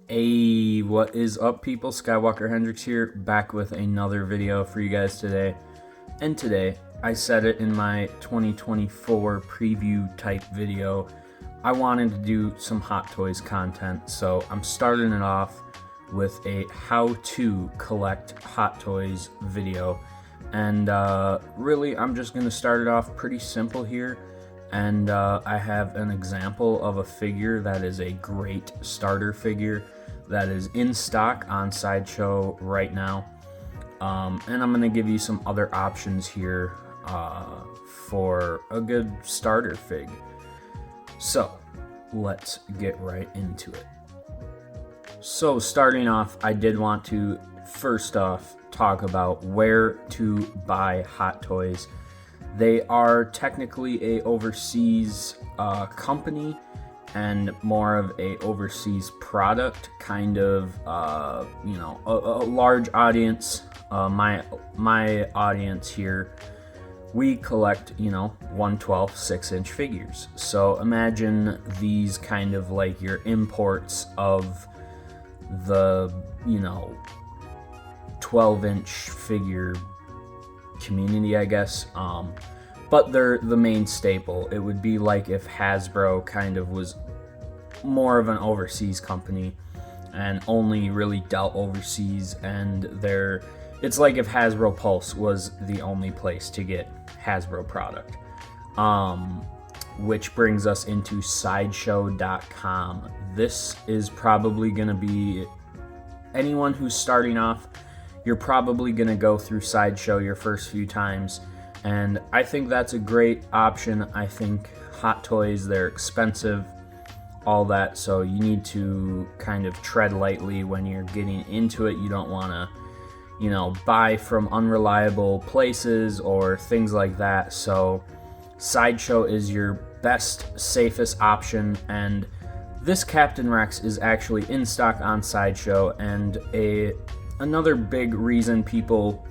Hey, what is up, people? Skywalker Hendrix here, back with another video for you guys today. And today, I said it in my 2024 preview type video, I wanted to do some Hot Toys content, so I'm starting it off with a how to collect Hot Toys video. And really, I'm just going to start it off pretty simple here. And I have an example of a figure that is a great starter figure that is in stock on Sideshow right now. And I'm going to give you some other options here for a good starter fig. So let's get right into it. So starting off, I did want to first off talk about where to buy Hot Toys. They are technically a overseas company and more of a overseas product, kind of, a large audience. My audience here, we collect, 1/12 6-inch figures. So imagine these kind of like your imports of the, 12-inch figure community, I guess, but they're the main staple. It would be like if Hasbro kind of was more of an overseas company and only really dealt overseas, and it's like if Hasbro Pulse was the only place to get Hasbro product. Which brings us into Sideshow.com. This is probably going to be anyone who's starting off. You're probably going to go through Sideshow your first few times, and I think that's a great option. I think Hot Toys, they're expensive, all that, so you need to kind of tread lightly when you're getting into it. You don't want to, buy from unreliable places or things like that. So Sideshow is your best, safest option, and this Captain Rex is actually in stock on Sideshow, and another big reason people,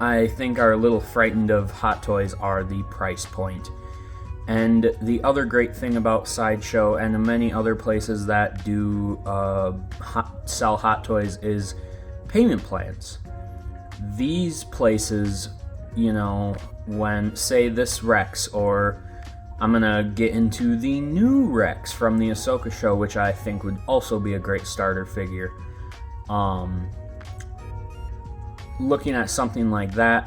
I think, are a little frightened of Hot Toys are the price point. And the other great thing about Sideshow and many other places that do sell Hot Toys is payment plans. These places, when, say, this Rex, or I'm gonna get into the new Rex from the Ahsoka show, which I think would also be a great starter figure. Looking at something like that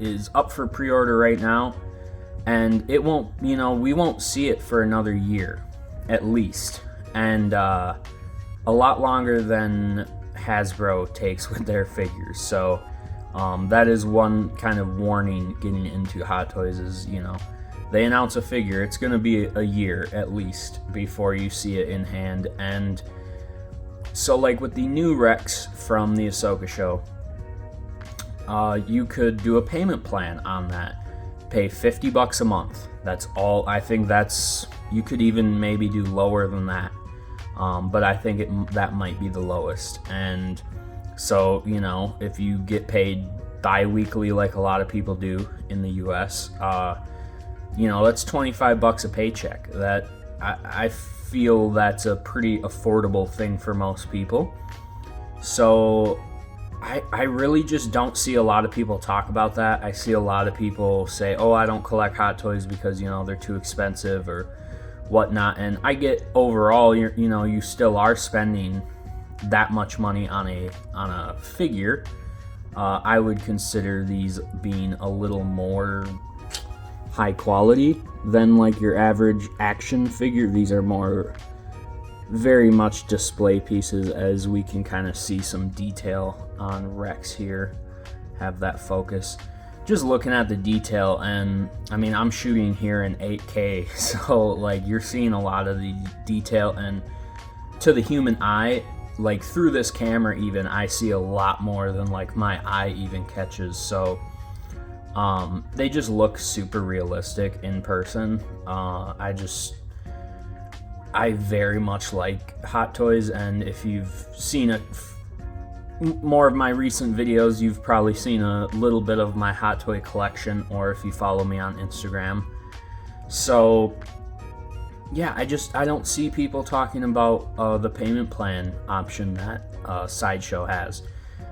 is up for pre-order right now, and it won't, we won't see it for another year at least, and a lot longer than Hasbro takes with their figures. So that is one kind of warning getting into Hot Toys is, they announce a figure, it's going to be a year at least before you see it in hand. And so like with the new Rex from the Ahsoka show, you could do a payment plan on that. Pay $50 a month. That's all. I think you could even maybe do lower than that. But I think that might be the lowest. And so, if you get paid bi-weekly like a lot of people do in the US, that's $25 a paycheck. That I feel that's a pretty affordable thing for most people. So I really just don't see a lot of people talk about that. I see a lot of people say, oh, I don't collect Hot Toys because, they're too expensive or whatnot. And I get overall, you still are spending that much money on a figure. I would consider these being a little more high quality than like your average action figure. These are more very much display pieces, as we can kind of see some detail on Rex here. Have that focus. Just looking at the detail, and I mean, I'm shooting here in 8K, so like you're seeing a lot of the detail, and to the human eye, like through this camera even, I see a lot more than like my eye even catches. So they just look super realistic in person. I very much like Hot Toys, and if you've seen more of my recent videos, you've probably seen a little bit of my Hot Toy collection, or if you follow me on Instagram. So yeah, I don't see people talking about the payment plan option that Sideshow has,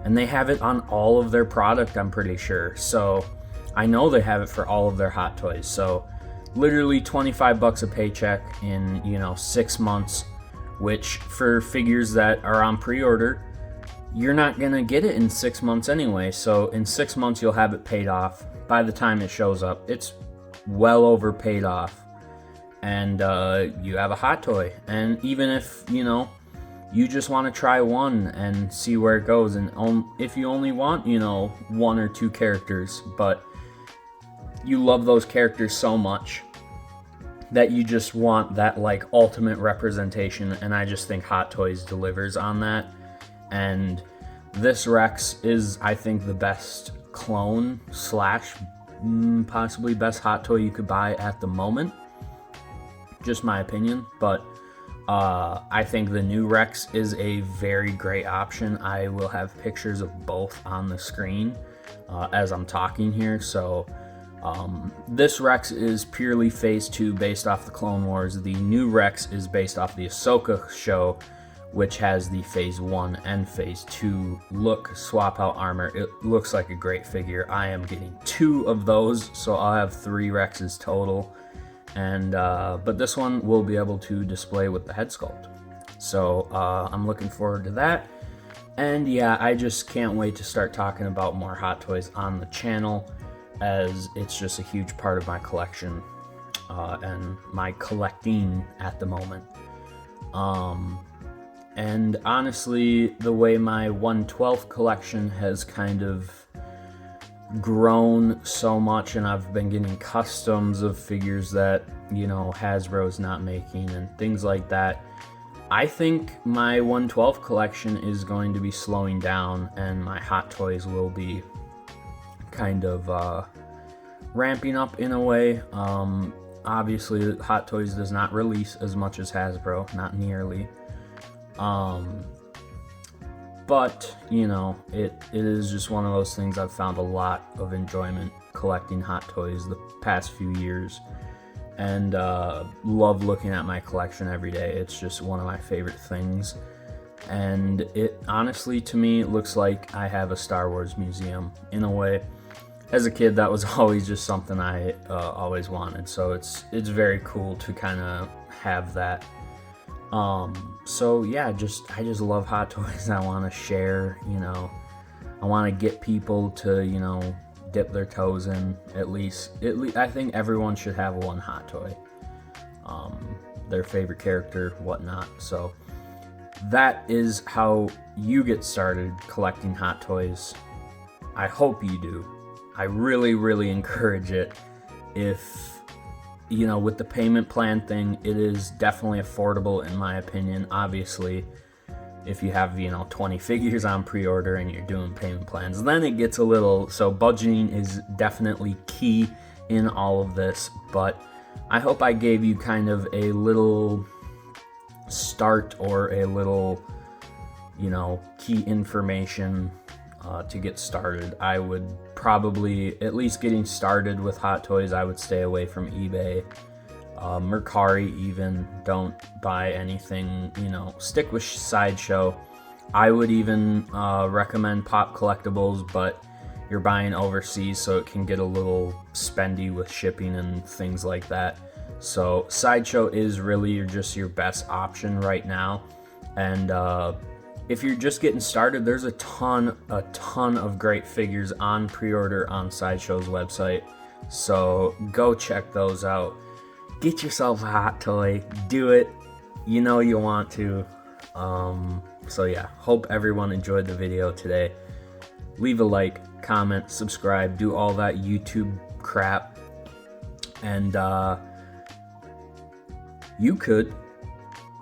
and they have it on all of their product, I'm pretty sure. So I know they have it for all of their Hot Toys. So literally $25 a paycheck in 6 months, which for figures that are on pre-order, you're not gonna get it in 6 months anyway. So in 6 months you'll have it paid off. By the time it shows up, it's well over paid off, and you have a Hot Toy. And even if you just want to try one and see where it goes, and if you only want 1 or 2 characters, but you love those characters so much that you just want that like ultimate representation, and I just think Hot Toys delivers on that. And this Rex is, I think, the best clone slash possibly best Hot Toy you could buy at the moment. Just my opinion, but I think the new Rex is a very great option. I will have pictures of both on the screen as I'm talking here. So this Rex is purely Phase 2 based off the Clone Wars. The new Rex is based off the Ahsoka show, which has the Phase 1 and Phase 2 look swap out armor. It looks like a great figure. I am getting 2 of those, so I'll have 3 Rexes total. And but this one will be able to display with the head sculpt. So I'm looking forward to that. And yeah, I just can't wait to start talking about more Hot Toys on the channel, as it's just a huge part of my collection and my collecting at the moment. And honestly, the way my 1/12 collection has kind of grown so much, and I've been getting customs of figures that Hasbro's not making and things like that, I think my 1/12 collection is going to be slowing down, and my Hot Toys will be kind of ramping up in a way. Obviously Hot Toys does not release as much as Hasbro, not nearly, but it is just one of those things. I've found a lot of enjoyment collecting Hot Toys the past few years, and love looking at my collection every day. It's just one of my favorite things, and it honestly, to me, it looks like I have a Star Wars museum in a way. As a kid, that was always just something I always wanted, so it's very cool to kind of have that. So yeah, I just love Hot Toys. I want to share, I want to get people to, dip their toes in at least. I think everyone should have one Hot Toy, their favorite character, whatnot. So that is how you get started collecting Hot Toys. I hope you do. I really, really encourage it. If with the payment plan thing, it is definitely affordable in my opinion. Obviously, if you have 20 figures on pre-order and you're doing payment plans, then it gets a little, so budgeting is definitely key in all of this. But I hope I gave you kind of a little start, or a little key information to get started. I would probably, at least getting started with Hot Toys, I would stay away from eBay, Mercari even. Don't buy anything, stick with Sideshow. I would even recommend Pop Collectibles, but you're buying overseas, so it can get a little spendy with shipping and things like that. So Sideshow is really just your best option right now. And if you're just getting started, there's a ton of great figures on pre-order on Sideshow's website, so go check those out. Get yourself a Hot Toy. Do it. You want to. So yeah, hope everyone enjoyed the video today. Leave a like, comment, subscribe, do all that YouTube crap, and you could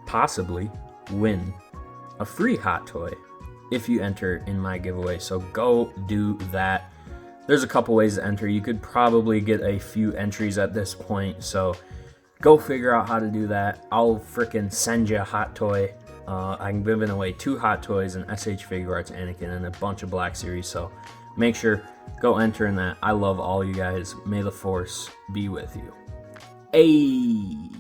possibly win a free Hot Toy if you enter in my giveaway. So go do that. There's a couple ways to enter. You could probably get a few entries at this point, so go figure out how to do that. I'll freaking send you a Hot Toy. I'm giving away 2 Hot Toys, an SH Figuarts Anakin, and a bunch of Black Series, so make sure, go enter in that. I love all you guys. May the Force be with you. Hey!